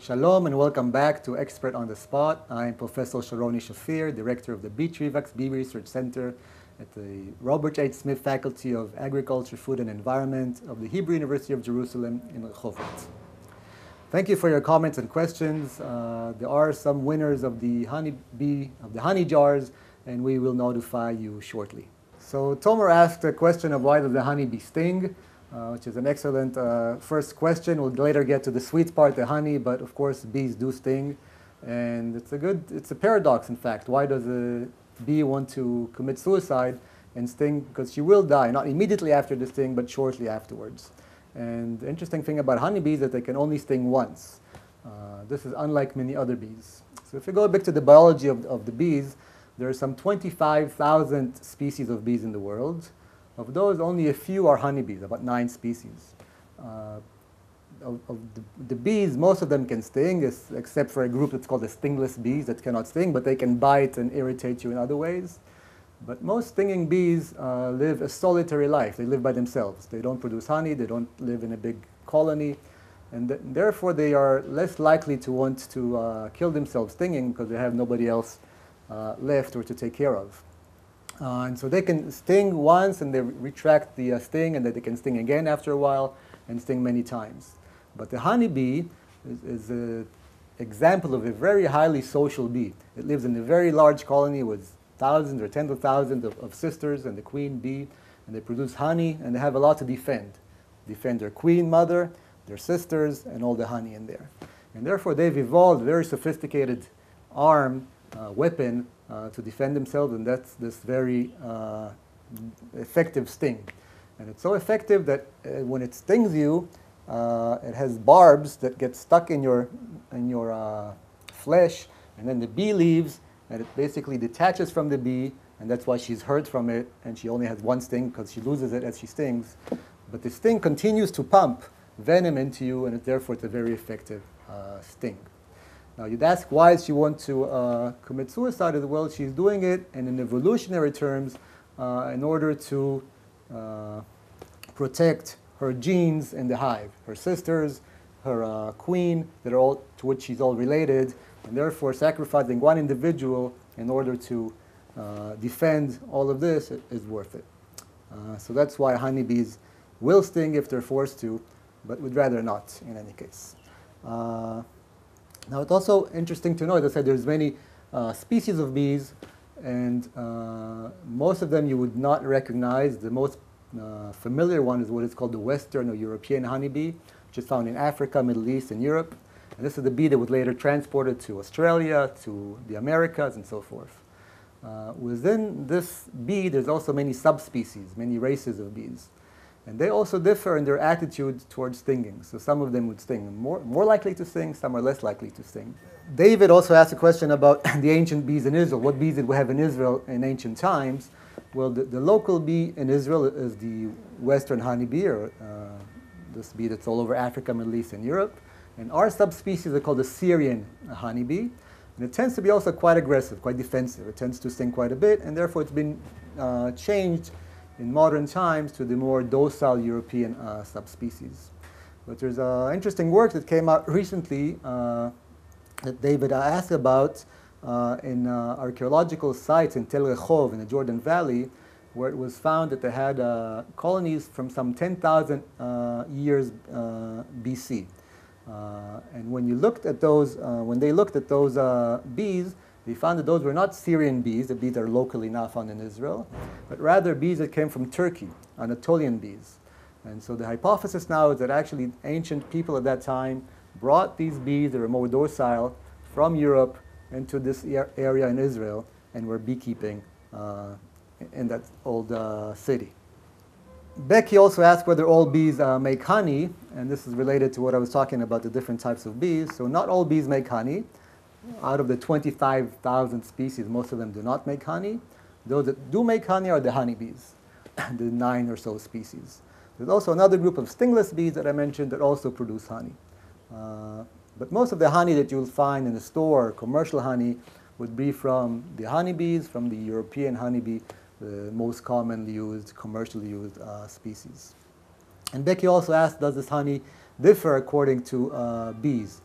Shalom and welcome back to Expert on the Spot. I'm Professor Sharoni Shafir, Director of the Beach Revax Bee Research Center at the Robert H. Smith Faculty of Agriculture, Food and Environment of the Hebrew University of Jerusalem in Rehovot. Thank you for your comments and questions. There are some winners of the honey jars, and we will notify you shortly. So Tomer asked a question of why does the honeybee sting? Which is an excellent first question. We'll later get to the sweet part, the honey, but of course bees do sting. And it's a paradox, in fact. Why does a bee want to commit suicide and sting? Because she will die, not immediately after the sting, but shortly afterwards. And the interesting thing about honeybees is that they can only sting once. This is unlike many other bees. So if you go back to the biology of the bees, there are some 25,000 species of bees in the world. Of those, only a few are honeybees, about 9 species. Of the bees, most of them can sting, except for a group that's called the stingless bees that cannot sting, but they can bite and irritate you in other ways. But most stinging bees live a solitary life. They live by themselves. They don't produce honey, they don't live in a big colony, and therefore they are less likely to want to kill themselves stinging because they have nobody else left or to take care of. And so they can sting once and they retract the sting, and then they can sting again after a while and sting many times. But the honeybee is an example of a very highly social bee. It lives in a very large colony with thousands or tens of thousands of sisters and the queen bee, and they produce honey, and they have a lot to defend. Defend their queen mother, their sisters, and all the honey in there. And therefore they've evolved a very sophisticated weapon to defend themselves, and that's this very effective sting. And it's so effective that when it stings you, it has barbs that get stuck in your flesh, and then the bee leaves, and it basically detaches from the bee, and that's why she's hurt from it, and she only has one sting because she loses it as she stings. But the sting continues to pump venom into you, and therefore it's a very effective sting. Now you'd ask why she wants to commit suicide as well. She's doing it, and in evolutionary terms, in order to protect her genes in the hive, her sisters, her queen, that are all to which she's all related, and therefore sacrificing one individual in order to defend all of this is worth it. So that's why honeybees will sting if they're forced to, but would rather not in any case. Now, it's also interesting to know, as I said, there's many species of bees, and most of them you would not recognize. The most familiar one is what is called the Western or European honeybee, which is found in Africa, Middle East, and Europe. And this is the bee that was later transported to Australia, to the Americas, and so forth. Within this bee, there's also many subspecies, many races of bees. And they also differ in their attitude towards stinging. So some of them would sting more likely to sting, some are less likely to sting. David also asked a question about the ancient bees in Israel. What bees did we have in Israel in ancient times? Well, the local bee in Israel is the Western honeybee, or this bee that's all over Africa, Middle East, and Europe. And our subspecies are called the Syrian honeybee. And it tends to be also quite aggressive, quite defensive. It tends to sting quite a bit, and therefore it's been changed in modern times to the more docile European subspecies. But there's an interesting work that came out recently that David asked about in archaeological sites in Tel Rehov in the Jordan Valley, where it was found that they had colonies from some 10,000 years BC. And when you looked at those, when they looked at those bees, they found that those were not Syrian bees, the bees that are locally now found in Israel, but rather bees that came from Turkey, Anatolian bees. And so the hypothesis now is that actually ancient people at that time brought these bees that were more docile from Europe into this area in Israel and were beekeeping in that old city. Becky also asked whether all bees make honey, and this is related to what I was talking about, the different types of bees. So not all bees make honey. Out of the 25,000 species, most of them do not make honey. Those that do make honey are the honeybees, the 9 or so species. There's also another group of stingless bees that I mentioned that also produce honey. But most of the honey that you'll find in the store, commercial honey, would be from the honeybees, from the European honeybee, the most commonly used, commercially used species. And Becky also asked, does this honey differ according to bees?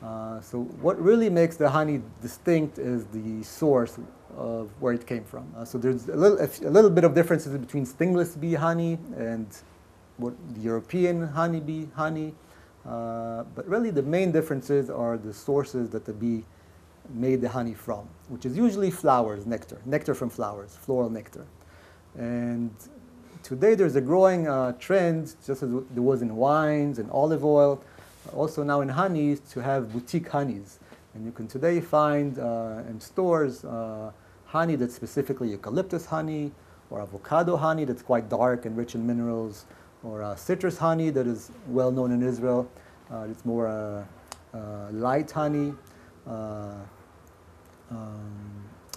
So what really makes the honey distinct is the source of where it came from. So there's a little bit of differences between stingless bee honey and what the European honeybee honey. But really the main differences are the sources that the bee made the honey from, which is usually flowers, nectar from flowers, floral nectar. And today there's a growing trend, just as there was in wines and olive oil, also now in honeys, to have boutique honeys. And you can today find in stores honey that's specifically eucalyptus honey, or avocado honey that's quite dark and rich in minerals, or citrus honey that is well known in Israel. It's more light honey.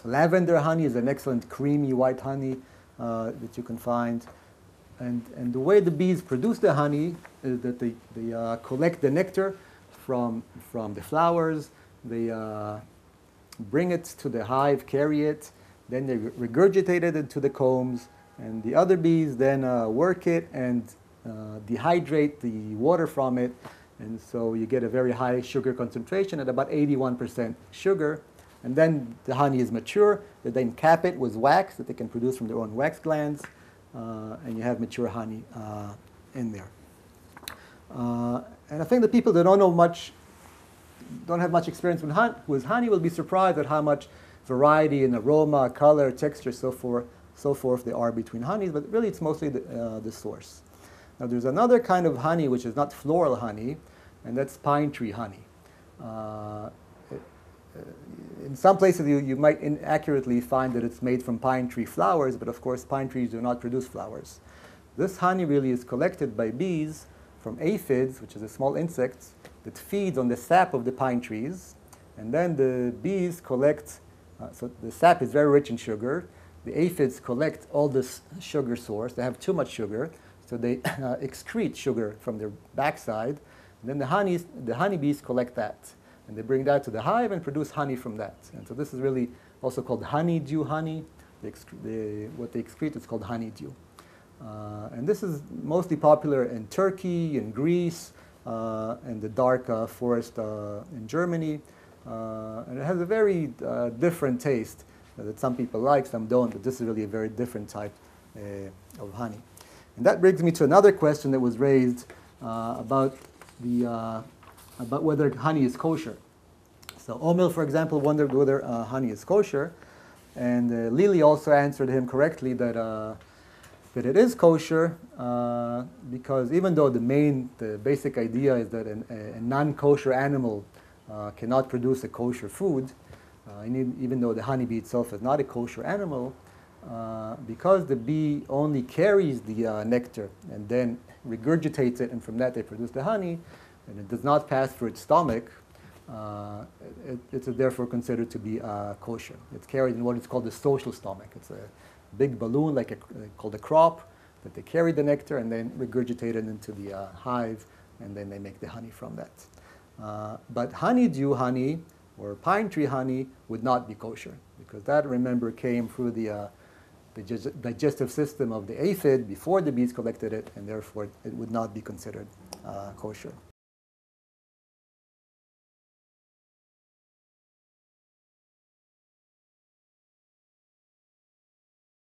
Lavender honey is an excellent creamy white honey that you can find. And the way the bees produce the honey is that they collect the nectar from the flowers. They bring it to the hive, carry it, then they regurgitate it into the combs, and the other bees then work it and dehydrate the water from it, and so you get a very high sugar concentration at about 81% sugar. And then the honey is mature. They then cap it with wax that they can produce from their own wax glands, and you have mature honey in there. And I think the people that don't have much experience with honey will be surprised at how much variety in aroma, color, texture, so forth there are between honeys, but really it's mostly the source. Now there's another kind of honey which is not floral honey, and that's pine tree honey. In some places you might inaccurately find that it's made from pine tree flowers, but of course pine trees do not produce flowers. This honey really is collected by bees from aphids, which is a small insect that feeds on the sap of the pine trees, and then the bees collect, so the sap is very rich in sugar. The aphids collect all this sugar source. They have too much sugar, so they excrete sugar from their backside. And then the honeybees collect that, and they bring that to the hive and produce honey from that. And so this is really also called honeydew honey. What they excrete is called honeydew. And this is mostly popular in Turkey, in Greece, and the dark forest in Germany. And it has a very different taste that some people like, some don't, but this is really a very different type of honey. And that brings me to another question that was raised about whether honey is kosher. So Omil, for example, wondered whether honey is kosher, and Lily also answered him correctly that it is kosher, because even though the basic idea is that a non-kosher animal cannot produce a kosher food, even though the honeybee itself is not a kosher animal, because the bee only carries the nectar and then regurgitates it, and from that they produce the honey, and it does not pass through its stomach, it's therefore considered to be kosher. It's carried in what is called the social stomach. It's a big balloon called a crop that they carry the nectar and then regurgitate it into the hive, and then they make the honey from that. But honeydew honey or pine tree honey would not be kosher, because that, remember, came through the digestive system of the aphid before the bees collected it, and therefore it would not be considered kosher.